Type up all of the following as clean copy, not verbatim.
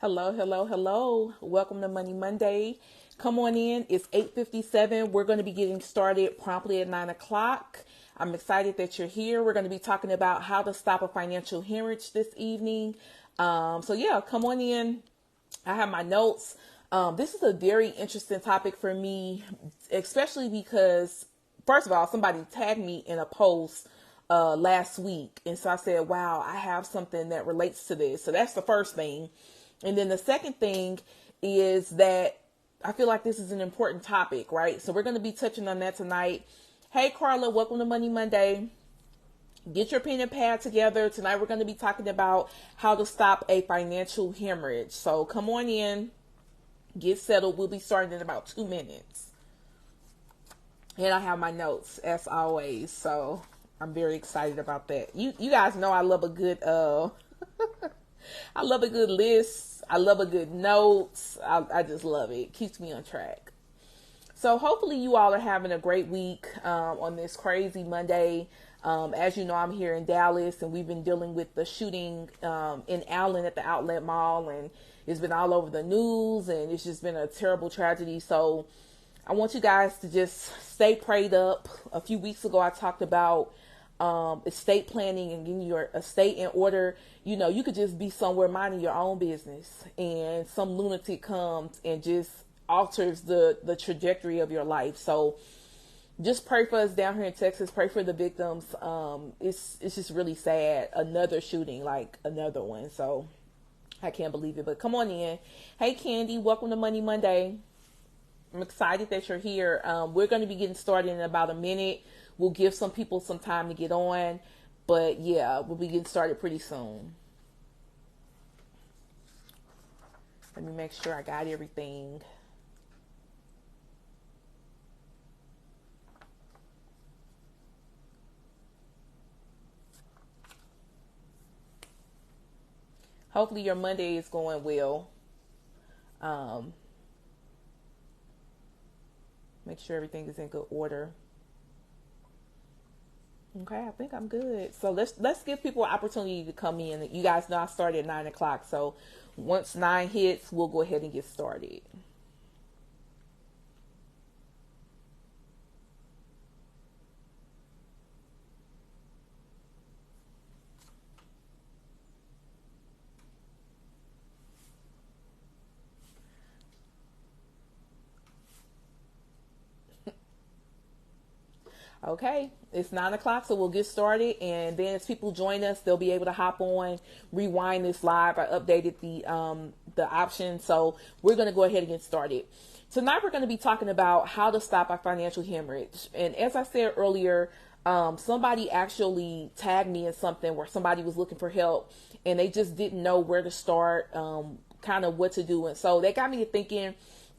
Hello, hello, hello. Welcome to Money Monday. Come on in. It's 8:57. We're going to be getting started promptly at 9 o'clock. I'm excited that you're here. We're going to be talking about how to stop a financial hemorrhage this evening. So come on in. I have my notes. This is a very interesting topic for me, especially because, first of all, somebody tagged me in a post last week. And so I said, wow, I have something that relates to this. So that's the first thing. And then the second thing is that I feel like this is an important topic, right? So we're going to be touching on that tonight. Hey, Carla, welcome to Money Monday. Get your pen and pad together. Tonight we're going to be talking about how to stop a financial hemorrhage. So come on in, get settled. We'll be starting in about 2 minutes. And I have my notes as always. So I'm very excited about that. You guys know I love a good I love a good list. I love a good notes. I just love it. It keeps me on track. So hopefully you all are having a great week on this crazy Monday. As you know, I'm here in Dallas, and we've been dealing with the shooting in Allen at the Outlet Mall, and it's been all over the news, and it's just been a terrible tragedy. So I want you guys to just stay prayed up. A few weeks ago, I talked about estate planning and getting your estate in order. You know, you could just be somewhere minding your own business, and some lunatic comes and just alters the trajectory of your life. So just pray for us down here in Texas. Pray for the victims. It's just really sad. Another shooting, like another one. So I can't believe it. But come on in. Hey, Candy, welcome to Money Monday. I'm excited that you're here. We're going to be getting started in about a minute. We'll give some people some time to get on. But yeah, we'll be getting started pretty soon. Let me make sure I got everything. Hopefully your Monday is going well. Make sure everything is in good order. Okay, I think I'm good. So let's give people an opportunity to come in. You guys know I started at 9 o'clock. So once 9 hits, we'll go ahead and get started. Okay, it's 9 o'clock, so we'll get started, and then as people join us, they'll be able to hop on, rewind this live. I updated the option, so we're going to go ahead and get started. Tonight, we're going to be talking about how to stop a financial hemorrhage. And as I said earlier, somebody actually tagged me in something where somebody was looking for help, and they just didn't know where to start, kind of what to do, and so that got me to thinking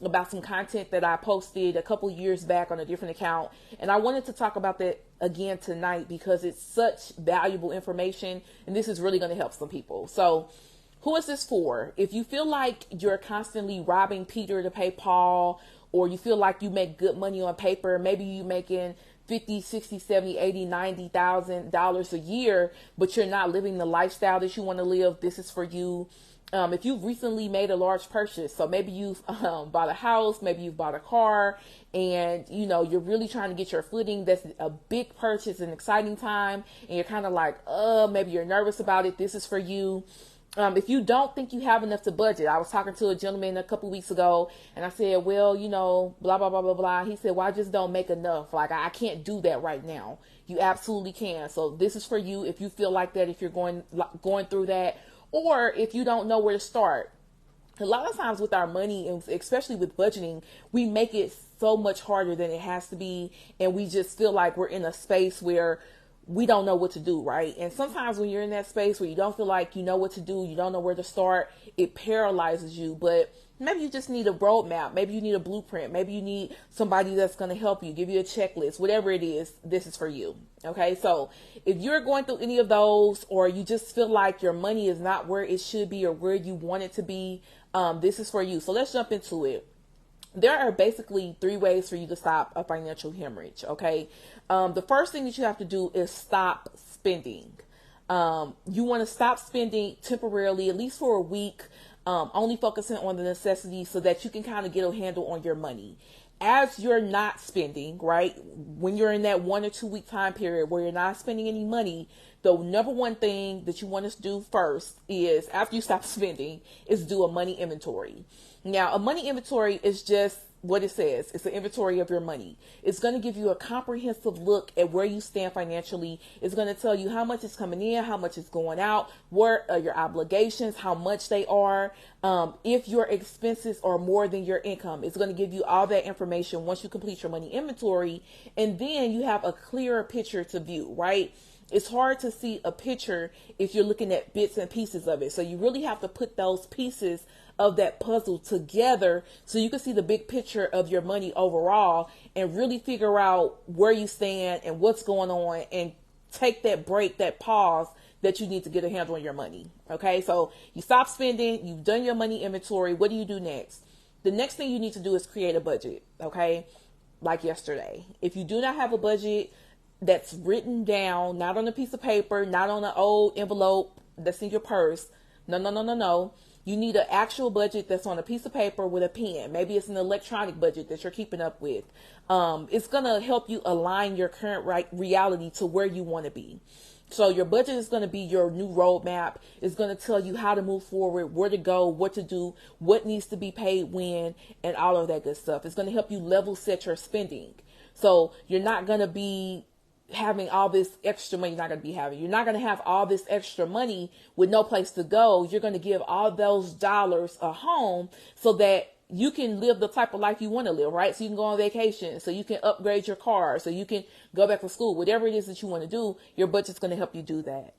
about some content that I posted a couple years back on a different account. And I wanted to talk about that again tonight because it's such valuable information, and this is really going to help some people. So who is this for? If you feel like you're constantly robbing Peter to pay Paul, or you feel like you make good money on paper, maybe you making 50, 60, 70, 80, 90,000 dollars a year, but you're not living the lifestyle that you want to live, this is for you. If you've recently made a large purchase, so maybe you've bought a house, maybe you've bought a car, and you know you're really trying to get your footing. That's a big purchase, an exciting time, and you're kind of like, maybe you're nervous about it. This is for you. If you don't think you have enough to budget, I was talking to a gentleman a couple weeks ago, and I said, well, you know, blah blah blah blah blah. He said, well, I just don't make enough. Like I can't do that right now. You absolutely can. So this is for you if you feel like that. If you're going through that. Or if you don't know where to start. A lot of times with our money, and especially with budgeting, we make it so much harder than it has to be. And we just feel like we're in a space where we don't know what to do, right? And sometimes when you're in that space where you don't feel like you know what to do, you don't know where to start, it paralyzes you. But maybe you just need a roadmap. Maybe you need a blueprint. Maybe you need somebody that's going to help you, give you a checklist, whatever it is, this is for you. Okay. So if you're going through any of those, or you just feel like your money is not where it should be or where you want it to be, this is for you. So let's jump into it. There are basically 3 ways for you to stop a financial hemorrhage. Okay. The first thing that you have to do is stop spending. You want to stop spending temporarily, at least for a week. only focusing on the necessities so that you can kind of get a handle on your money. As you're not spending, right? When you're in that 1 or 2 week time period where you're not spending any money, the number one thing that you want to do first is, after you stop spending, is do a money inventory. Now, a money inventory is just what it says. It's an inventory of your money. It's going to give you a comprehensive look at where you stand financially. It's going to tell you how much is coming in, how much is going out, what are your obligations, how much they are, if your expenses are more than your income. It's going to give you all that information once you complete your money inventory, and then you have a clearer picture to view, right? It's hard to see a picture if you're looking at bits and pieces of it. So you really have to put those pieces of that puzzle together so you can see the big picture of your money overall and really figure out where you stand and what's going on, and take that break, that pause that you need to get a handle on your money. Okay, so you stop spending, you've done your money inventory. What do you do next? The next thing you need to do is create a budget. Okay, like yesterday. If you do not have a budget that's written down, not on a piece of paper, not on an old envelope that's in your purse, no. You need an actual budget that's on a piece of paper with a pen. Maybe it's an electronic budget that you're keeping up with. It's going to help you align your current reality to where you want to be. So your budget is going to be your new roadmap. It's going to tell you how to move forward, where to go, what to do, what needs to be paid when, and all of that good stuff. It's going to help you level set your spending. So you're not going to be having all this extra money. You're not going to have all this extra money with no place to go. You're going to give all those dollars a home so that you can live the type of life you want to live, right? So you can go on vacation, so you can upgrade your car, so you can go back to school, whatever it is that you want to do, your budget's going to help you do that.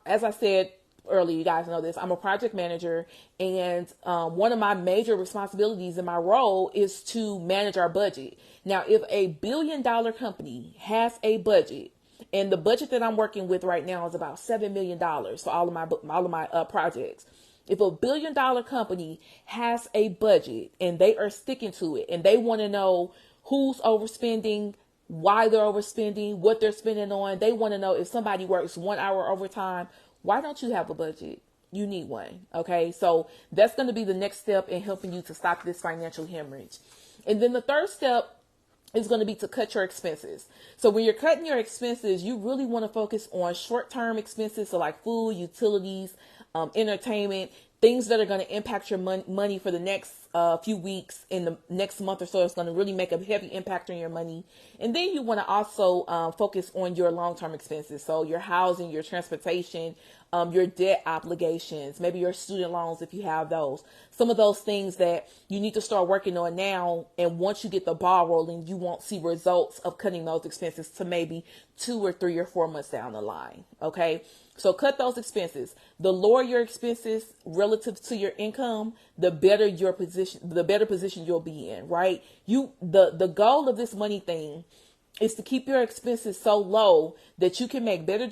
As I said earlier, you guys know this, I'm a project manager, and one of my major responsibilities in my role is to manage our budget. Now, if a $1 billion company has a budget, and the budget that I'm working with right now is about $7 million for all of my projects. If a $1 billion company has a budget and they are sticking to it, and they want to know who's overspending, why they're overspending, what they're spending on, they want to know if somebody works 1 hour overtime, why don't you have a budget? You need one. Okay. So that's going to be the next step in helping you to stop this financial hemorrhage. And then the third step is going to be to cut your expenses. So when you're cutting your expenses, you really want to focus on short-term expenses. So like food, utilities, entertainment, things that are going to impact your money for the next few weeks, in the next month or so. It's going to really make a heavy impact on your money. And then you want to also focus on your long-term expenses. So your housing, your transportation, your debt obligations, maybe your student loans if you have those. Some of those things that you need to start working on now. And once you get the ball rolling, you won't see results of cutting those expenses to maybe 2 or 3 or 4 months down the line. Okay. So cut those expenses. The lower your expenses relative to your income, the better your position, the better position you'll be in, right? The goal of this money thing is to keep your expenses so low that you can make better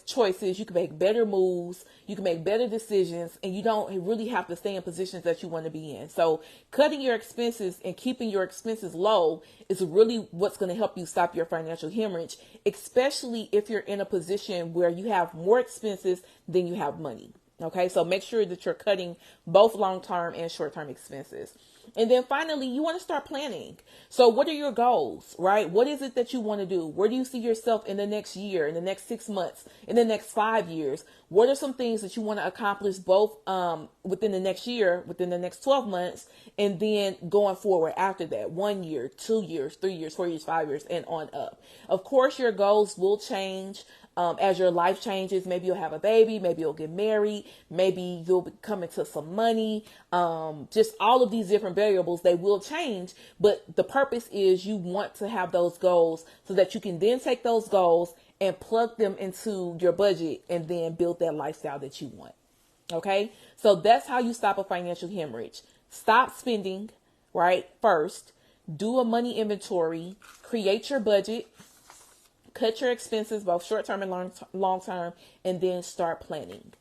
choices, you can make better moves, you can make better decisions, and you don't really have to stay in positions that you want to be in. So cutting your expenses and keeping your expenses low is really what's going to help you stop your financial hemorrhage, especially if you're in a position where you have more expenses than you have money. Okay, so make sure that you're cutting both long-term and short-term expenses. And then finally, you want to start planning. So what are your goals, right? What is it that you want to do? Where do you see yourself in the next year, in the next 6 months, in the next 5 years? What are some things that you want to accomplish both within the next year, within the next 12 months, and then going forward after that, 1 year, 2 years, 3 years, 4 years, 5 years, and on up. Of course, your goals will change. As your life changes. Maybe you'll have a baby, maybe you'll get married, maybe you'll come into some money, just all of these different variables, they will change. But the purpose is you want to have those goals so that you can then take those goals and plug them into your budget and then build that lifestyle that you want. Okay. So that's how you stop a financial hemorrhage. Stop spending, right? First, do a money inventory, create your budget, cut your expenses, both short-term and long-term, and then start planning.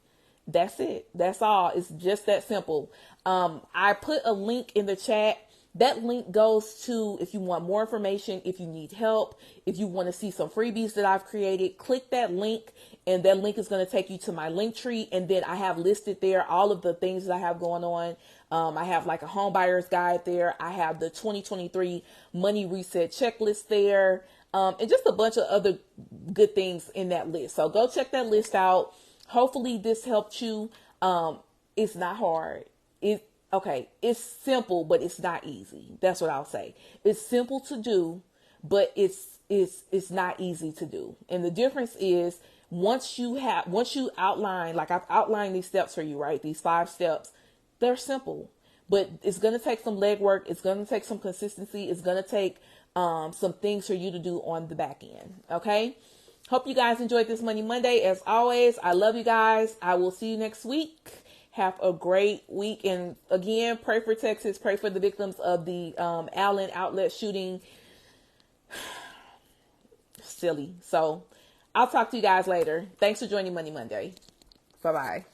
That's it. That's all. It's just that simple. I put a link in the chat That link goes to, if you want more information, if you need help, if you want to see some freebies that I've created, click that link, and that link is going to take you to my link tree. And then I have listed there all of the things that I have going on. I have like a home buyer's guide there. I have the 2023 money reset checklist there. And just a bunch of other good things in that list. So go check that list out. Hopefully this helped you. It's not hard. It's simple, but it's not easy. That's what I'll say. It's simple to do, but it's not easy to do. And the difference is once you outline, like I've outlined these steps for you, right? These 5 steps, they're simple, but it's going to take some legwork. It's going to take some consistency. It's going to take some things for you to do on the back end. Okay. Hope you guys enjoyed this Money Monday. As always, I love you guys. I will see you next week. Have a great week. And again, pray for Texas. Pray for the victims of the Allen outlet shooting. Silly. So I'll talk to you guys later. Thanks for joining Money Monday. Bye-bye.